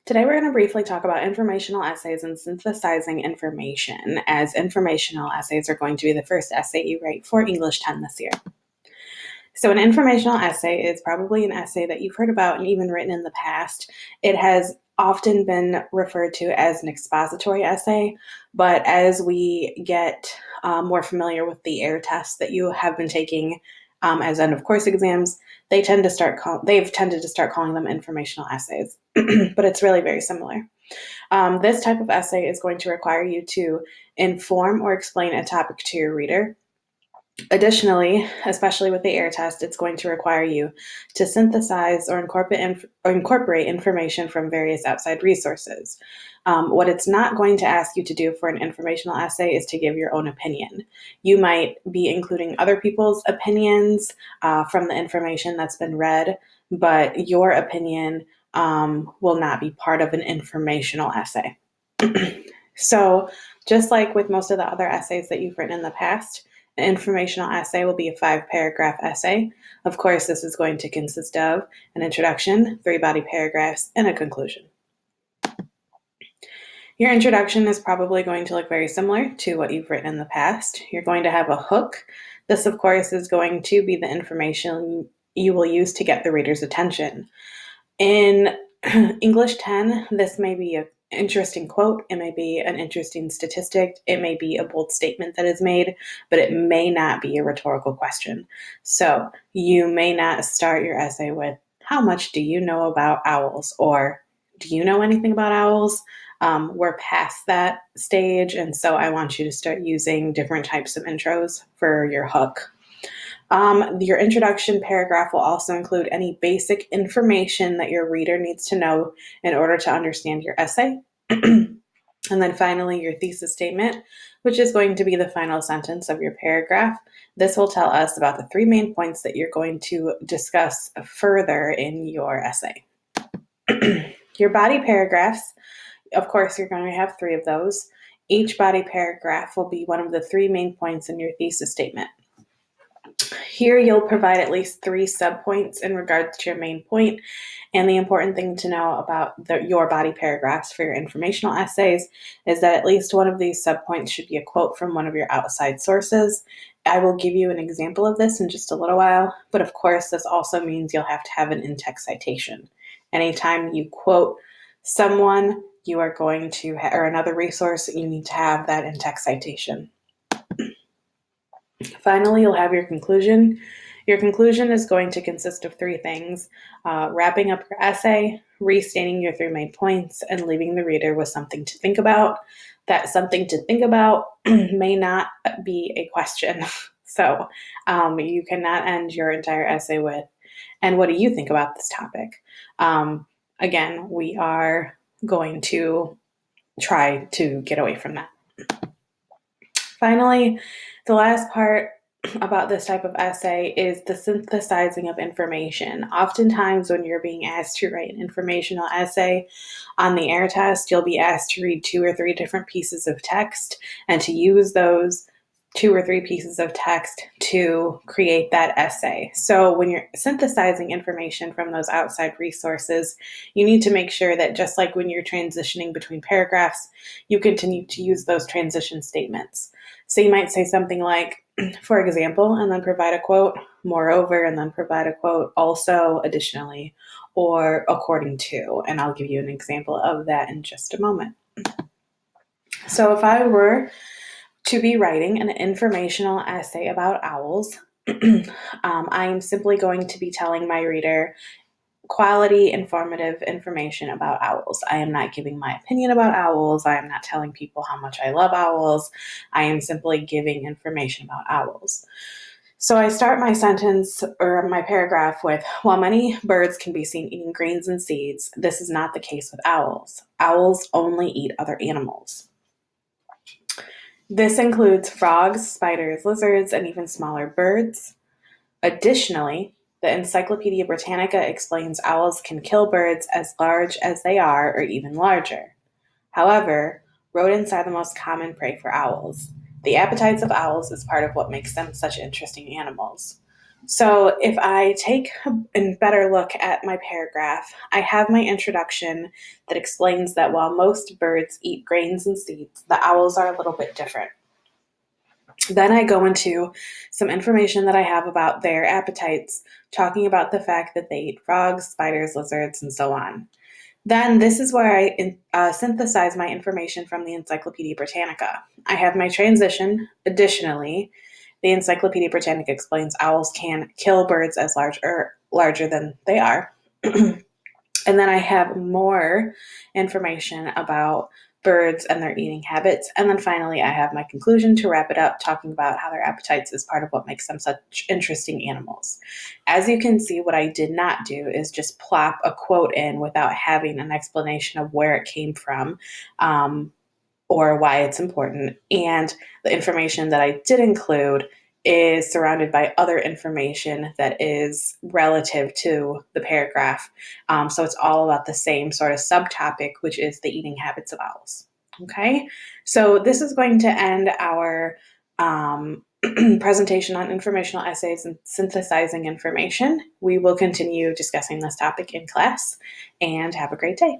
Today, we're going to briefly talk about informational essays and synthesizing information, as informational essays are going to be the first essay you write for English 10 this year. So, an informational essay is probably an essay that you've heard about and even written in the past. It has often been referred to as an expository essay, but as we get more familiar with the AIR tests that you have been taking as end of course exams, they've tended to start calling them informational essays, but it's really very similar. This type of essay is going to require you to inform or explain a topic to your reader. Additionally, especially with the AIR test, it's going to require you to synthesize or incorporate information from various outside resources. What it's not going to ask you to do for an informational essay is to give your own opinion. You might be including other people's opinions from the information that's been read, but your opinion will not be part of an informational essay. So, just like with most of the other essays that you've written in the past, an informational essay will be a 5-paragraph essay. Of course, this is going to consist of an introduction, 3 body paragraphs, and a conclusion. Your introduction is probably going to look very similar to what you've written in the past. You're going to have a hook. This, of course, is going to be the information you will use to get the reader's attention. In English 10, this may be an interesting quote, it may be an interesting statistic, it may be a bold statement that is made, but it may not be a rhetorical question. So you may not start your essay with, "How much do you know about owls?" or "Do you know anything about owls?" We're past that stage, and so I want you to start using different types of intros for your hook. Your introduction paragraph will also include any basic information that your reader needs to know in order to understand your essay. And then finally, your thesis statement, which is going to be the final sentence of your paragraph. This will tell us about the 3 main points that you're going to discuss further in your essay. Your body paragraphs, of course, you're going to have 3 of those. Each body paragraph will be one of the 3 main points in your thesis statement. Here, you'll provide at least 3 subpoints in regards to your main point. And the important thing to know about your body paragraphs for your informational essays is that at least one of these subpoints should be a quote from one of your outside sources. I will give you an example of this in just a little while, but of course, this also means you'll have to have an in-text citation. Anytime you quote someone, you are going to, or another resource, you need to have that in-text citation. Finally, you'll have your conclusion. Your conclusion is going to consist of 3 things: wrapping up your essay, restating your 3 main points, and leaving the reader with something to think about. That something to think about may not be a question. So you cannot end your entire essay with, "And what do you think about this topic?" Again, we are going to try to get away from that. Finally, the last part about this type of essay is the synthesizing of information. Oftentimes, when you're being asked to write an informational essay on the AIR test, you'll be asked to read 2 or 3 different pieces of text and to use those 2 or 3 pieces of text to create that essay. So when you're synthesizing information from those outside resources, you need to make sure that just like when you're transitioning between paragraphs, you continue to use those transition statements. So you might say something like, "For example," and then provide a quote, "moreover," and then provide a quote, "also," additionally, or "according to," and I'll give you an example of that in just a moment. So if I were to be writing an informational essay about owls, I am simply going to be telling my reader quality, informative information about owls. I am not giving my opinion about owls. I am not telling people how much I love owls. I am simply giving information about owls. So I start my sentence or my paragraph with, "While many birds can be seen eating grains and seeds, this is not the case with owls. Owls only eat other animals." This includes frogs, spiders, lizards, and even smaller birds. Additionally, the Encyclopedia Britannica explains owls can kill birds as large as they are or even larger. However, rodents are the most common prey for owls. The appetites of owls is part of what makes them such interesting animals. So if I take a better look at my paragraph, I have my introduction that explains that while most birds eat grains and seeds, the owls are a little bit different. Then I go into some information that I have about their appetites, talking about the fact that they eat frogs, spiders, lizards, and so on. Then this is where I synthesize my information from the Encyclopedia Britannica. I have my transition. Additionally, the Encyclopedia Britannica explains owls can kill birds as larger than they are. And then I have more information about birds and their eating habits. And then finally, I have my conclusion to wrap it up, talking about how their appetites is part of what makes them such interesting animals. As you can see, what I did not do is just plop a quote in without having an explanation of where it came from. Or why it's important. And the information that I did include is surrounded by other information that is relative to the paragraph. So it's all about the same sort of subtopic, which is the eating habits of owls. Okay, so this is going to end our presentation on informational essays and synthesizing information. We will continue discussing this topic in class, and have a great day.